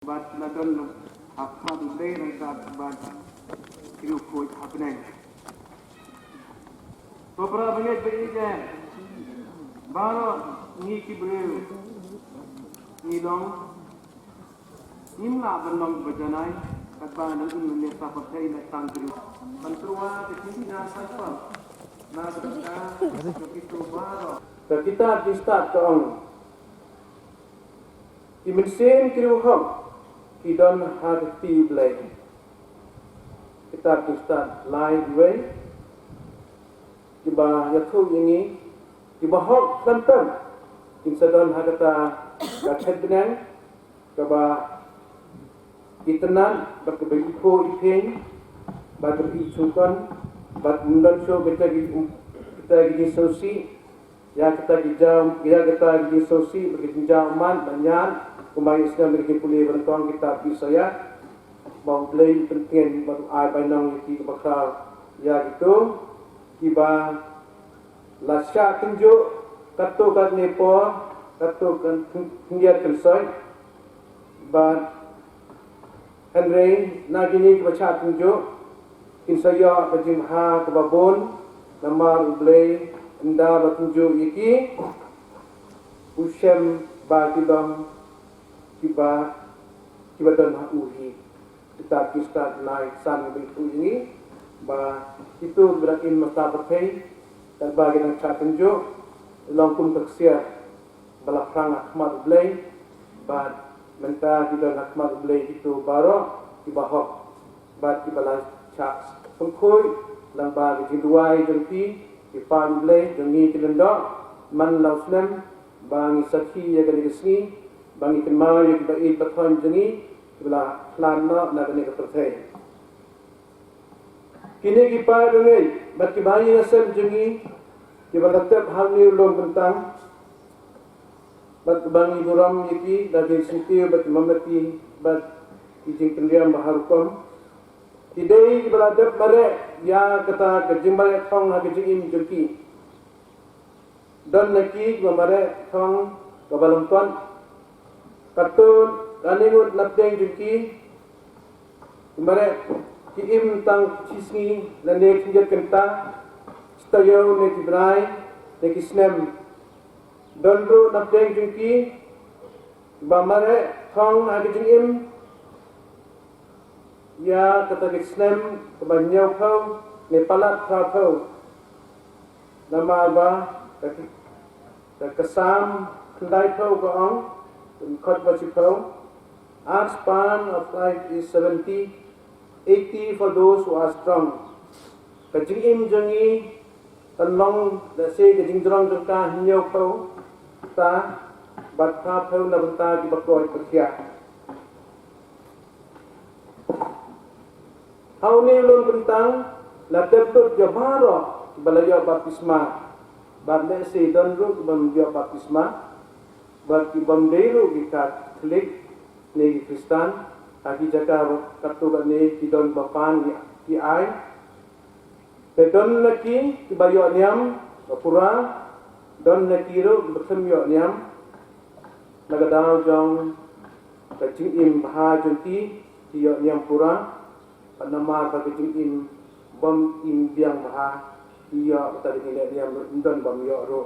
But nadon apa dulay ng sabat kinukuy hapnay. Topra bangit bangit baro ni kibreu ni long nimla banong bajanay katba ng inulit sa patay na tangkru. Pantruwa kiti na sapa na kita itu baro. Kita di start kaong iminsin kiruham Kidon harti blay. Kita start live way. Kiba yathu ini kiba hok santan. Kinsadon hagata gathet benang. Kiba itenan berkebai iko ipeng. Berkebai cungkon. Bermundan show kita gigi sosi. Ya kita gigi sosi berkebai jaman banyak. Kembali sedang beri pulih bertuang kita bisa ya mau beli penting baru air banang itu bakal ya gitu tiba lasya tunjuk katu kat nepo katu kan hingga selesai ban Henry nagini baca tunjuk kinsaya kejimha kebabon nama beli anda bertunjuk iki usem bagidam Kiba dan uhi kita start naik san itu ini bah itu berarti masa berpay dan bagi yang cak tunjuk langsung tersiar belakang Ahmad Blay bah menta kita Ahmad Blay itu baru tiba hok bah tiba lah cak pengkoi lambah dijuai jempi Ipan Blay jengi cilendok man lausnem bangi sakhi ya gani Bangi kenal yang kita ingin bertuan jengi Bila lama nak kena kepercayaan Kini kita dengar Bagi bayi nasib jengi Kita tetap hal ni ulung tentang Bagi bangi guram yaki Dari sentir bagi memati Bagi izin kendiam baharukum Tidak kita tetap merek Ya kata kejimbalai thong hagi jengim jengi Dan lagi kita merek thong Kabalang tuan Katun kaningut napdeng juki Kemarin Kiim tang cisni Lanek sinjat kenta Stayaw neki brai Neki snem Donru napdeng juki Bamare Thong hagi jingim Ya kata neki snem Kebanyaw kau Nepalat kau Nama ba Kesam Kendai kau kaong Cut what you call. Our span of life is 70, 80 for those who are strong. Kajing im jangi tanlong dasi kajing drong jangka hinyau kau ta batha kau na banta di bakoi persia. Hau ni ulun bentang la tebut jabaro balaya baptisma. Badle si donru bam baptisma. Bagi bamdero kita klik ni Kristen, agi jaga katugan ni kidon bapan ni ai. Pedon lagi kibayo niam bapura, don lagi ro bersemyo niam. Nagadao jong kajing im bahajunti tiyo niam pura, panama kajing im bom im biang bah tiyo tadi ni niam don bam yo ro.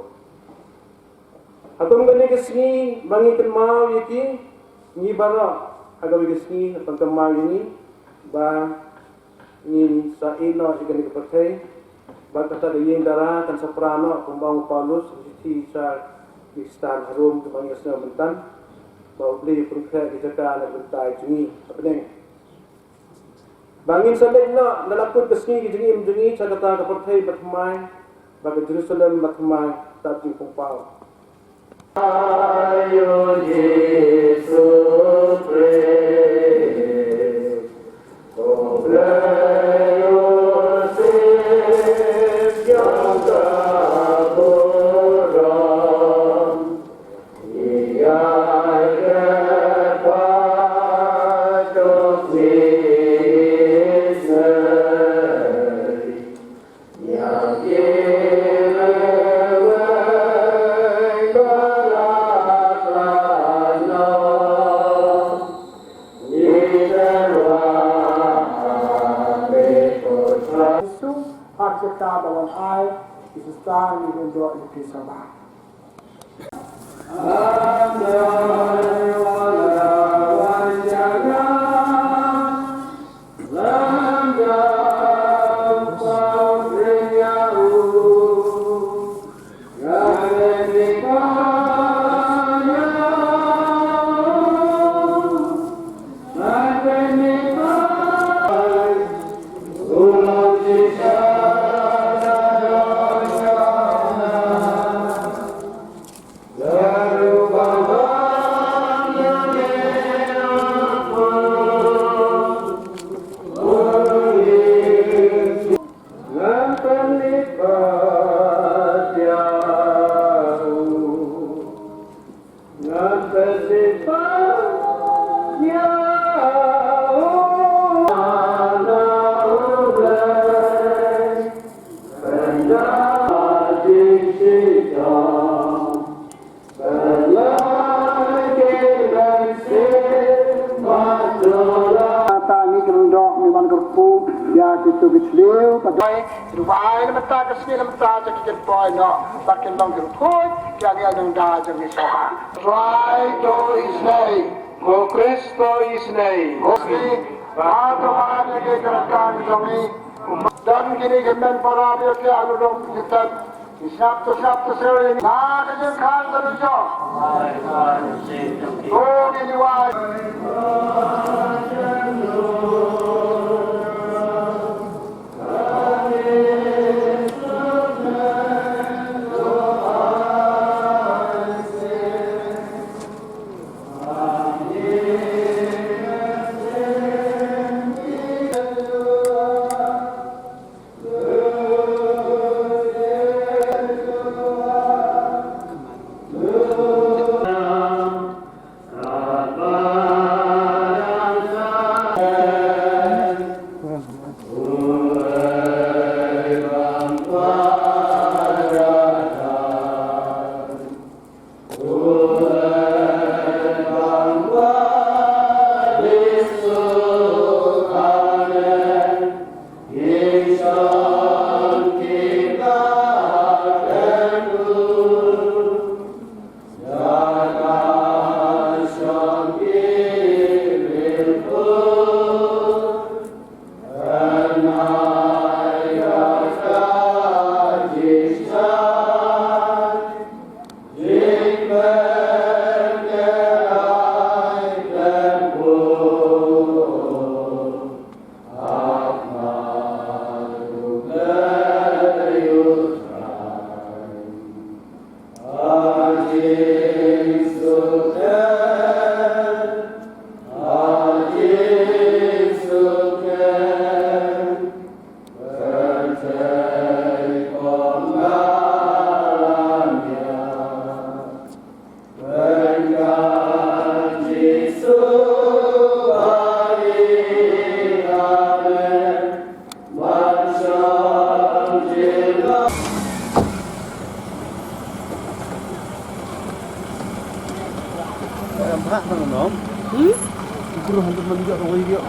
Atau mungkin kesini bangi kenmal yaki ni bara agak kesini tentang kenmal ini ba ni sa ino jika dipercayai ba kata yang darah kan soprano kumbang Paulus di sa Kristen harum kebangi asna bentan ba beli perkara dijaka na bentai jungi apa ni bangin saleh no lalakut kesini jungi sa kata kepercayai bertemai ba Jerusalem bertemai tak jingpau Ayo Yesus praise, oh bless Yosef yang kaburam, ia dapat miseri yang ka bawan ai isustan ni ndo ni kisaba ya kita bitleu padai ruai mata kasni mata jadi boy no bakin long koi yang yang da jadi soha try to his name o Cristo his name osi bagaimana ke gerakan kami dan kini kemen para dia ke alu dong kita sabtu sering na ke kan terus oh ini wah Guru hantu menunjuk ke dia.